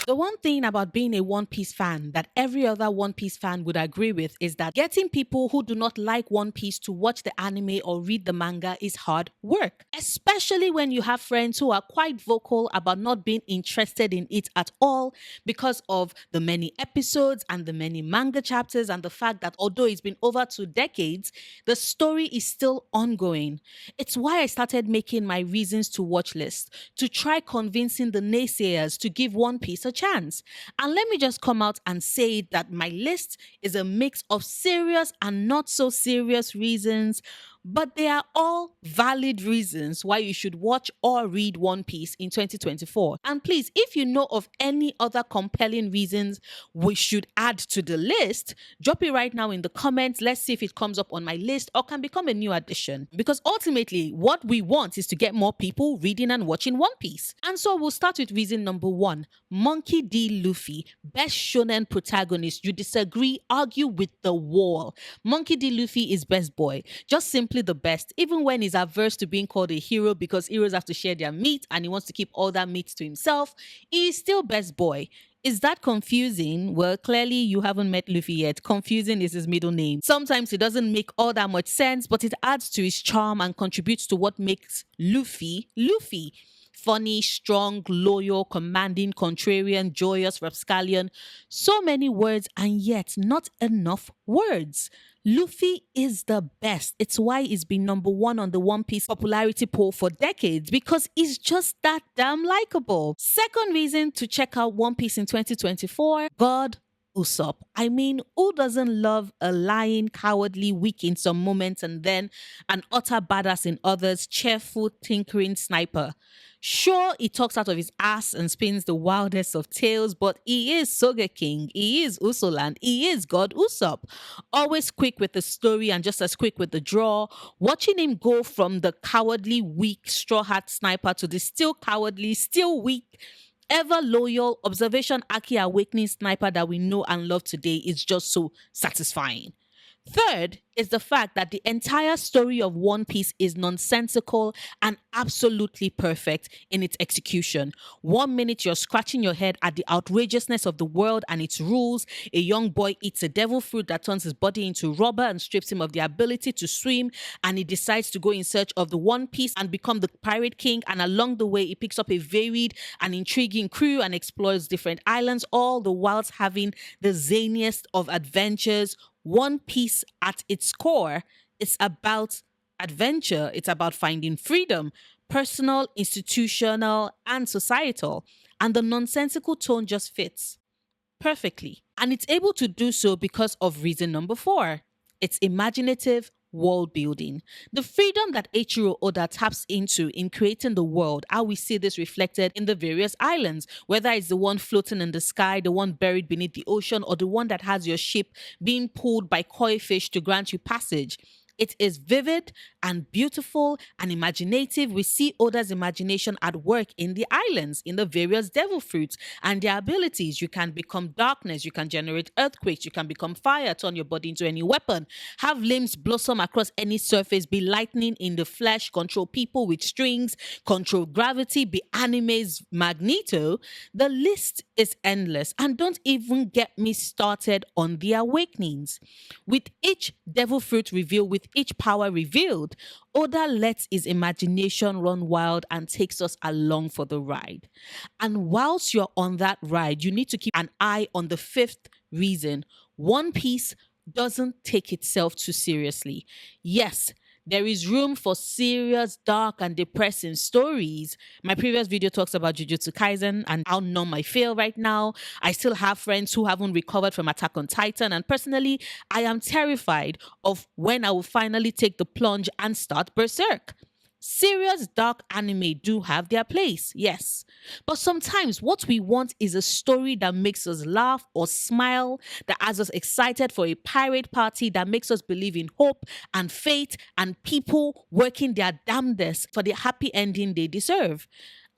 The one thing about being a One Piece fan that every other One Piece fan would agree with is that getting people who do not like One Piece to watch the anime or read the manga is hard work, especially when you have friends who are quite vocal about not being interested in it at all because of the many episodes and the many manga chapters and the fact that although it's been over 2 decades, the story is still ongoing. It's why I started making my reasons to watch list to try convincing the naysayers to give One Piece a chance. And let me just come out and say that my list is a mix of serious and not so serious reasons, but they are all valid reasons why you should watch or read One Piece in 2024. And please, if you know of any other compelling reasons we should add to the list, drop it right now in the comments. Let's see if it comes up on my list or can become a new addition. Because ultimately, what we want is to get more people reading and watching One Piece. And so we'll start with reason number one. Monkey D. Luffy, best shonen protagonist. You disagree, argue with the wall. Monkey D. Luffy is best boy. Just simply the best, even when he's averse to being called a hero because heroes have to share their meat and he wants to keep all that meat to himself, he is still best boy. Is that confusing? Well, clearly you haven't met Luffy yet. Confusing is his middle name. Sometimes it doesn't make all that much sense, but it adds to his charm and contributes to what makes Luffy Luffy. Funny, strong, loyal, commanding, contrarian, joyous, rapscallion. So many words and yet not enough words. Luffy is the best. It's why he's been number one on the One Piece popularity poll for decades because he's just that damn likable. Second reason to check out One Piece in 2024, God Usopp. I mean, who doesn't love a lying, cowardly, weak in some moments and then an utter badass in others, cheerful, tinkering sniper? Sure, he talks out of his ass and spins the wildest of tales, but he is Soga King, he is Usoland, he is God Usopp. Always quick with the story and just as quick with the draw. Watching him go from the cowardly, weak, straw hat sniper to the still cowardly, still weak, ever loyal, observation Aki awakening sniper that we know and love today is just so satisfying. Third is the fact that the entire story of One Piece is nonsensical and absolutely perfect in its execution. 1 minute you're scratching your head at the outrageousness of the world and its rules. A young boy eats a devil fruit that turns his body into rubber and strips him of the ability to swim, and he decides to go in search of the One Piece and become the pirate king. And along the way, he picks up a varied and intriguing crew and explores different islands, all the whilst having the zaniest of adventures. One Piece at its core is about adventure. It's about finding freedom, personal, institutional, and societal. And the nonsensical tone just fits perfectly. And it's able to do so because of reason number four. It's imaginative world building. The freedom that Eiichiro Oda taps into in creating the world, how we see this reflected in the various islands, whether it's the one floating in the sky, the one buried beneath the ocean, or the one that has your ship being pulled by koi fish to grant you passage. It is vivid and beautiful and imaginative. We see Oda's imagination at work in the islands, in the various devil fruits and their abilities. You can become darkness, you can generate earthquakes, you can become fire, turn your body into any weapon, have limbs blossom across any surface, be lightning in the flesh, control people with strings, control gravity, be anime's Magneto. The list is endless. And don't even get me started on the awakenings. With each devil fruit reveal, with each power revealed, Oda lets his imagination run wild and takes us along for the ride. And whilst you're on that ride, you need to keep an eye on the fifth reason. One Piece doesn't take itself too seriously. Yes, there is room for serious, dark, and depressing stories. My previous video talks about Jujutsu Kaisen and how numb I feel right now. I still have friends who haven't recovered from Attack on Titan, and personally, I am terrified of when I will finally take the plunge and start Berserk. Serious dark anime do have their place, yes. But sometimes what we want is a story that makes us laugh or smile, that has us excited for a pirate party, that makes us believe in hope and fate and people working their damnedest for the happy ending they deserve.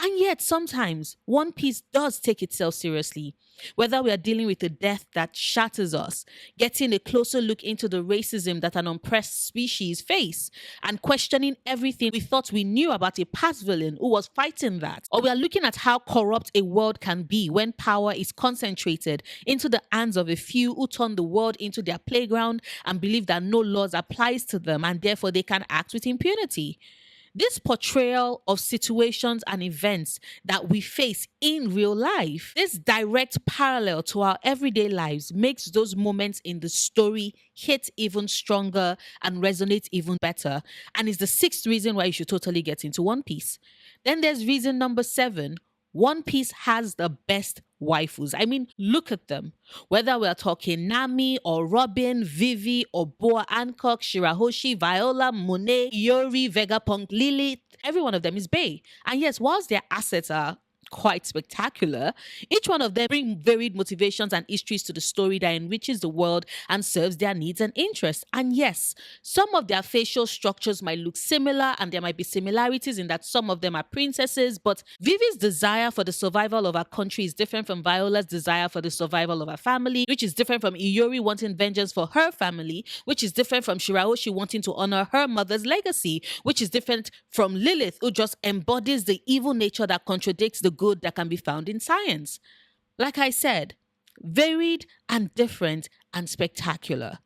And yet, sometimes One Piece does take itself seriously. Whether we are dealing with a death that shatters us, getting a closer look into the racism that an oppressed species face, and questioning everything we thought we knew about a past villain who was fighting that, or we are looking at how corrupt a world can be when power is concentrated into the hands of a few who turn the world into their playground and believe that no laws applies to them and therefore they can act with impunity. This portrayal of situations and events that we face in real life, this direct parallel to our everyday lives, makes those moments in the story hit even stronger and resonate even better. And is the sixth reason why you should totally get into One Piece. Then there's reason number seven. One Piece has the best waifus. I mean, look at them. Whether we're talking Nami or Robin, Vivi or Boa Hancock, Shirahoshi, Viola, Monet, Yori, Vegapunk, Lilith, every one of them is Bay. And yes, whilst their assets are quite spectacular, each one of them bring varied motivations and histories to the story that enriches the world and serves their needs and interests. And yes, some of their facial structures might look similar and there might be similarities in that some of them are princesses, but Vivi's desire for the survival of her country is different from Viola's desire for the survival of her family, which is different from Iori wanting vengeance for her family, which is different from Shirahoshi wanting to honor her mother's legacy, which is different from Lilith, who just embodies the evil nature that contradicts the good that can be found in science. Like I said, varied and different and spectacular.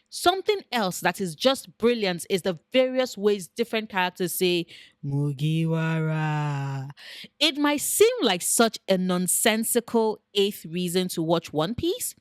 Something else that is just brilliant is the various ways different characters say Mugiwara. It might seem like such a nonsensical eighth reason to watch One Piece,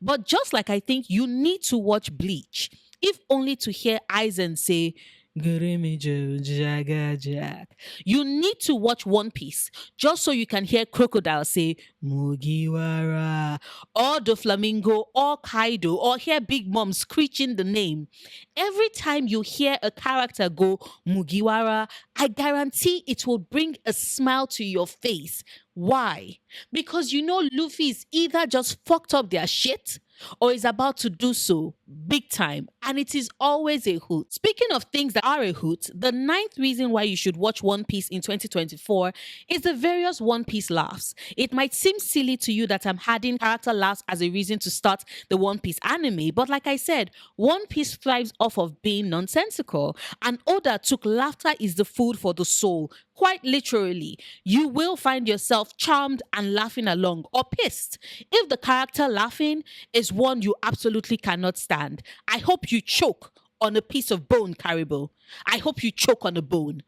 but just like I think you need to watch Bleach, if only to hear Aizen say Gurimijo Jaga Jack. You need to watch One Piece just so you can hear Crocodile say Mugiwara or the Flamingo or Kaido or hear Big Mom screeching the name. Every time you hear a character go Mugiwara, I guarantee it will bring a smile to your face. Why? Because you know Luffy is either just fucked up their shit or is about to do so big time, and it is always a hoot. Speaking of things that are a hoot, the ninth reason why you should watch One Piece in 2024 is the various One Piece laughs. It might seem silly to you that I'm adding character laughs as a reason to start the One Piece anime, but like I said, One Piece thrives off of being nonsensical, and Oda took laughter is the food for the soul. Quite literally, you will find yourself charmed and laughing along or pissed. If the character laughing is one you absolutely cannot stand, I hope you choke on a piece of bone, Caribou. I hope you choke on a bone.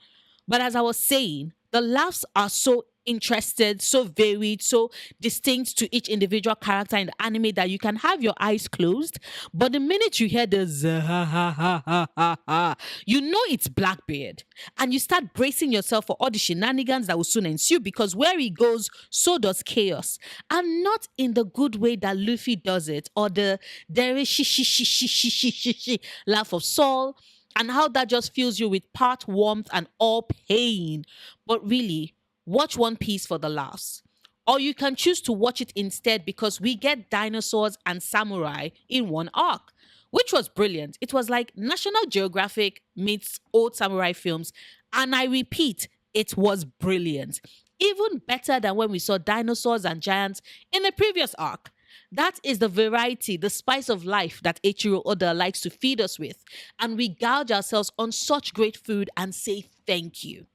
But as I was saying, the laughs are so interested, so varied, so distinct to each individual character in the anime that you can have your eyes closed. But the minute you hear the ha ha ha ha ha ha, you know it's Blackbeard. And you start bracing yourself for all the shenanigans that will soon ensue because where he goes, so does chaos. And not in the good way that Luffy does it or the there is shi laugh of Saul and how that just fills you with part warmth and all pain. But really, watch One Piece for the laughs. Or you can choose to watch it instead because we get dinosaurs and samurai in one arc, which was brilliant. It was like National Geographic meets old samurai films. And I repeat, it was brilliant. Even better than when we saw dinosaurs and giants in the previous arc. That is the variety, the spice of life that Eiichiro Oda likes to feed us with. And we gouge ourselves on such great food and say thank you.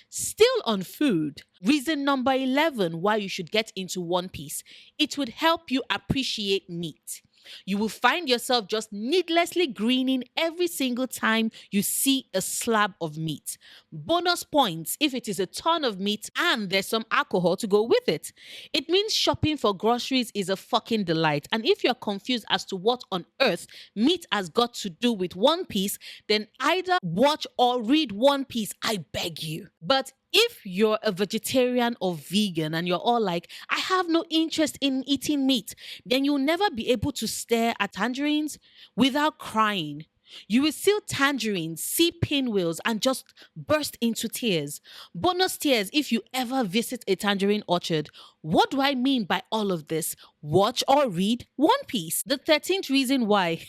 Still on food, reason number 11 why you should get into One Piece. It would help you appreciate meat. You will find yourself just needlessly grinning every single time you see a slab of meat. Bonus points if it is a ton of meat and there's some alcohol to go with it. It means shopping for groceries is a fucking delight. And if you're confused as to what on earth meat has got to do with One Piece, then either watch or read One Piece, I beg you. But if you're a vegetarian or vegan and you're all like, I have no interest in eating meat, then you'll never be able to stare at tangerines without crying. You will see tangerines, see pinwheels, and just burst into tears. Bonus tears if you ever visit a tangerine orchard. What do I mean by all of this? Watch or read One Piece. The 13th reason why,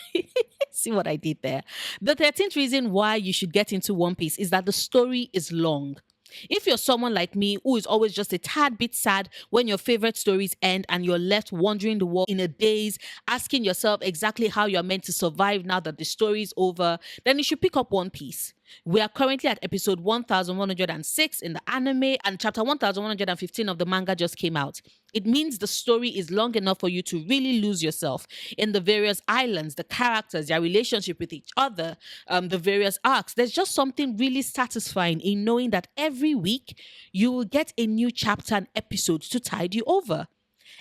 see what I did there? The 13th reason why you should get into One Piece is that the story is long. If you're someone like me who is always just a tad bit sad when your favorite stories end and you're left wandering the world in a daze, asking yourself exactly how you're meant to survive now that the story is over, then you should pick up One Piece. We are currently at episode 1106 in the anime, and chapter 1115 of the manga just came out. It means the story is long enough for you to really lose yourself in the various islands, the characters, their relationship with each other, the various arcs. There's just something really satisfying in knowing that every week you will get a new chapter and episode to tide you over.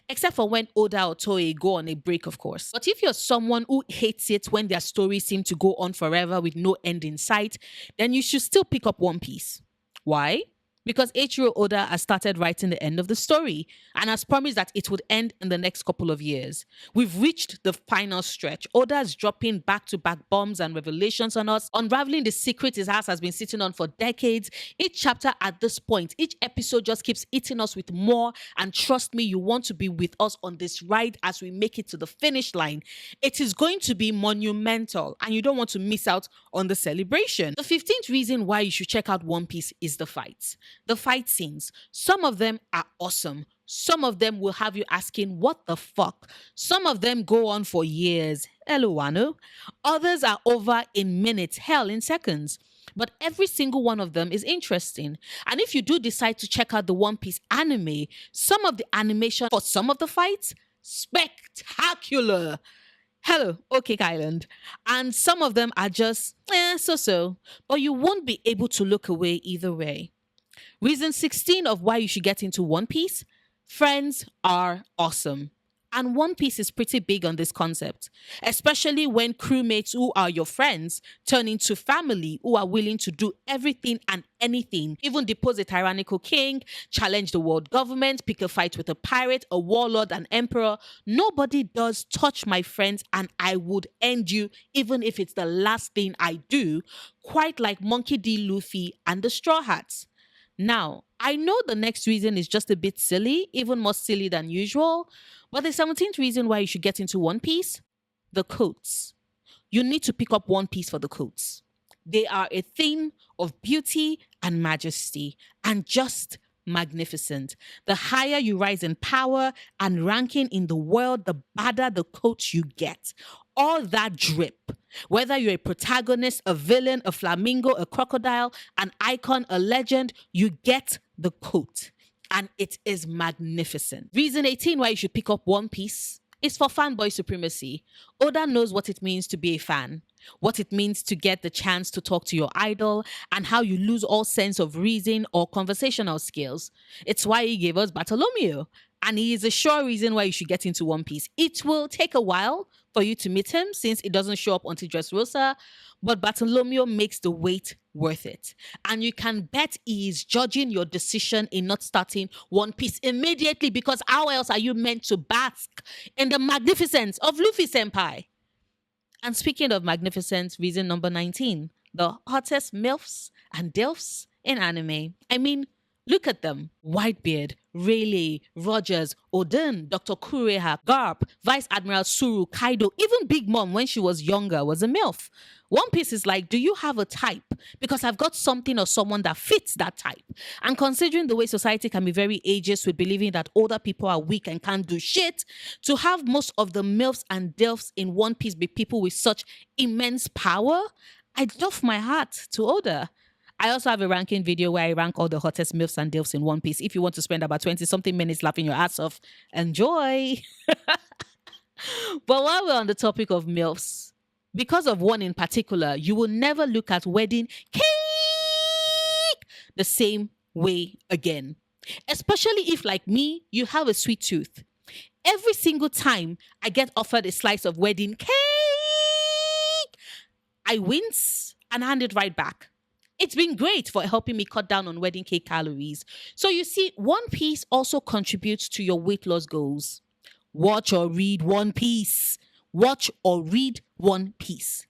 Except for when Oda or Toei go on a break, of course. But if you're someone who hates it when their stories seem to go on forever with no end in sight, then you should still pick up One Piece. Why? Because Eiichiro Oda has started writing the end of the story and has promised that it would end in the next couple of years. We've reached the final stretch. Oda is dropping back-to-back bombs and revelations on us, unraveling the secret his ass has been sitting on for decades. Each chapter at this point, each episode just keeps hitting us with more, and trust me, you want to be with us on this ride as we make it to the finish line. It is going to be monumental, and you don't want to miss out on the celebration. The 15th reason why you should check out One Piece is the fights. The fight scenes. Some of them are awesome. Some of them will have you asking, what the fuck? Some of them go on for years. Hello, Wano. Others are over in minutes, hell, in seconds. But every single one of them is interesting. And if you do decide to check out the One Piece anime, some of the animation for some of the fights, spectacular. Hello, OK Island. And some of them are just, so. But you won't be able to look away either way. Reason 16 of why you should get into One Piece: friends are awesome. And One Piece is pretty big on this concept, especially when crewmates who are your friends turn into family who are willing to do everything and anything, even depose a tyrannical king, challenge the world government, pick a fight with a pirate, a warlord, an emperor. Nobody does touch my friends and I would end you even if it's the last thing I do, quite like Monkey D. Luffy and the Straw Hats. Now, I know the next reason is just a bit silly, even more silly than usual, but the 17th reason why you should get into One Piece: the coats. You need to pick up One Piece for the coats. They are a thing of beauty and majesty and just magnificent. The higher you rise in power and ranking in the world, the badder the coats you get. All that drip. Whether you're a protagonist, a villain, a flamingo, a crocodile, an icon, a legend, you get the coat. And it is magnificent. Reason 18 why you should pick up One Piece is for fanboy supremacy. Oda knows what it means to be a fan, what it means to get the chance to talk to your idol, and how you lose all sense of reason or conversational skills. It's why he gave us Bartolomeo. And he is a sure reason why you should get into One Piece. It will take a while for you to meet him since it doesn't show up until Dressrosa, but Bartolomeo makes the wait worth it. And you can bet he is judging your decision in not starting One Piece immediately, because how else are you meant to bask in the magnificence of Luffy Senpai? And speaking of magnificence, reason number 19, the hottest MILFs and DILFs in anime. I mean, look at them. Whitebeard, Rayleigh, Rogers, Odin, Dr. Kureha, Garp, Vice Admiral Suru, Kaido, even Big Mom when she was younger was a MILF. One Piece is like, do you have a type? Because I've got something or someone that fits that type. And considering the way society can be very ageist with believing that older people are weak and can't do shit, to have most of the MILFs and DILFs in One Piece be people with such immense power, I doff my hat to Oda. I also have a ranking video where I rank all the hottest MILFs and DILFs in One Piece. If you want to spend about 20-something minutes laughing your ass off, enjoy. But while we're on the topic of MILFs, because of one in particular, you will never look at wedding cake the same way again. Especially if, like me, you have a sweet tooth. Every single time I get offered a slice of wedding cake, I wince and hand it right back. It's been great for helping me cut down on wedding cake calories. So you see, One Piece also contributes to your weight loss goals. Watch or read One Piece. Watch or read One Piece.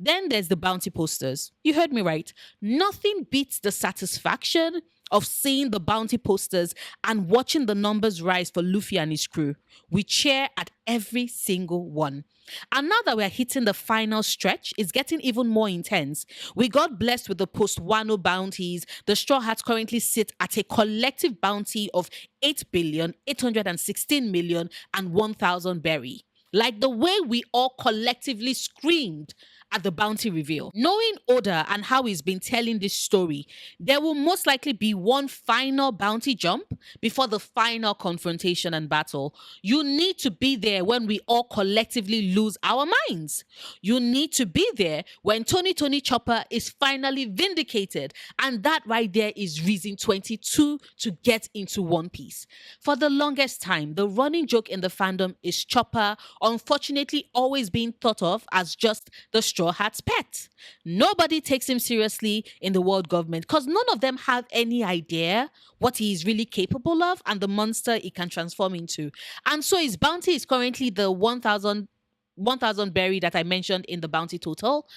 Then there's the bounty posters. You heard me right. Nothing beats the satisfaction of seeing the bounty posters and watching the numbers rise for Luffy and his crew. We cheer at every single one. And now that we're hitting the final stretch, it's getting even more intense. We got blessed with the post Wano bounties. The Straw Hats currently sit at a collective bounty of 8,816,000,000 and 1,000 berry. Like the way we all collectively screamed at the bounty reveal. Knowing Oda and how he's been telling this story, there will most likely be one final bounty jump before the final confrontation and battle. You need to be there when we all collectively lose our minds. You need to be there when Tony Chopper is finally vindicated. And that right there is reason 22 to get into One Piece. For the longest time, the running joke in the fandom is Chopper, unfortunately, always being thought of as just the Straw Hat's pet. Nobody takes him seriously in the world government because none of them have any idea what he is really capable of and the monster he can transform into. And so his bounty is currently the 1,000 berry that I mentioned in the bounty total.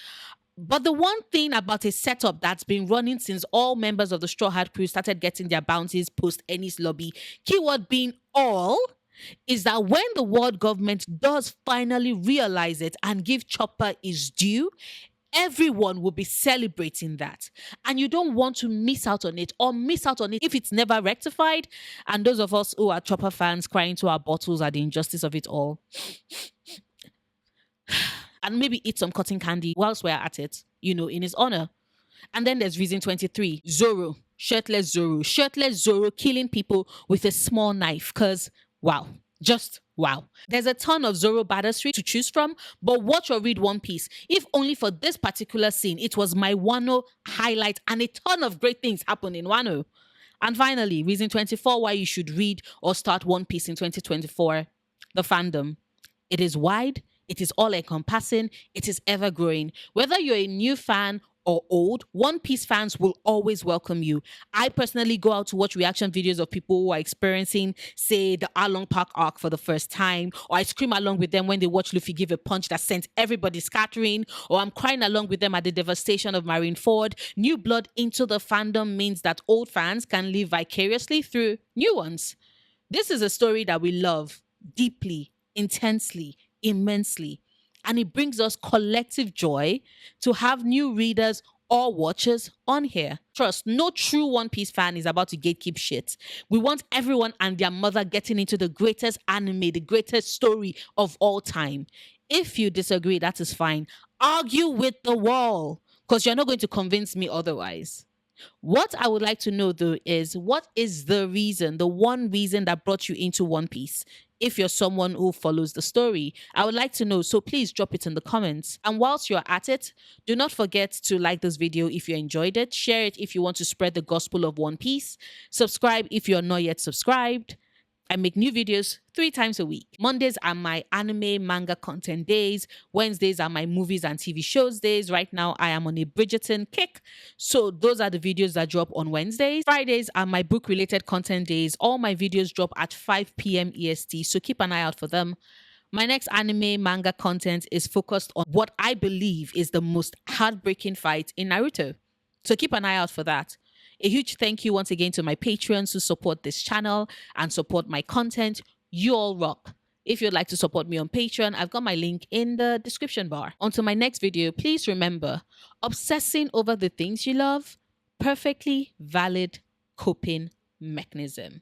But the one thing about a setup that's been running since all members of the Straw Hat crew started getting their bounties post Ennis lobby, keyword being all, is that when the world government does finally realize it and give Chopper his due, everyone will be celebrating that. And you don't want to miss out on it or miss out on it if it's never rectified. And those of us who are Chopper fans crying to our bottles at the injustice of it all. And maybe eat some cotton candy whilst we're at it, in his honor. And then there's reason 23, Zoro, shirtless Zoro. Shirtless Zoro killing people with a small knife because, wow, just wow. There's a ton of Zoro badassery to choose from, but watch or read One Piece. If only for this particular scene, it was my Wano highlight and a ton of great things happen in Wano. And finally, reason 24 why you should read or start One Piece in 2024, the fandom. It is wide, it is all encompassing, it is ever growing. Whether you're a new fan or old, One Piece fans will always welcome you. I personally go out to watch reaction videos of people who are experiencing, say, the Arlong Park arc for the first time, or I scream along with them when they watch Luffy give a punch that sent everybody scattering, or I'm crying along with them at the devastation of Marineford. New blood into the fandom means that old fans can live vicariously through new ones. This is a story that we love deeply, intensely, immensely. And it brings us collective joy to have new readers or watchers on here. Trust, no true One Piece fan is about to gatekeep shit. We want everyone and their mother getting into the greatest anime, the greatest story of all time. If you disagree, that is fine. Argue with the wall, because you're not going to convince me otherwise. What I would like to know though is what is the reason, the one reason that brought you into One Piece? If you're someone who follows the story, I would like to know, so please drop it in the comments. And whilst you're at it, do not forget to like this video if you enjoyed it, share it if you want to spread the gospel of One Piece, subscribe if you're not yet subscribed. I make new videos 3 times a week. Mondays are my anime manga content days. Wednesdays are my movies and TV shows days. Right now, I am on a Bridgerton kick. So those are the videos that drop on Wednesdays. Fridays are my book-related content days. All my videos drop at 5 p.m. EST. So keep an eye out for them. My next anime manga content is focused on what I believe is the most heartbreaking fight in Naruto. So keep an eye out for that. A huge thank you once again to my Patreons who support this channel and support my content. You all rock. If you'd like to support me on Patreon, I've got my link in the description bar. Until my next video, please remember, obsessing over the things you love, perfectly valid coping mechanism.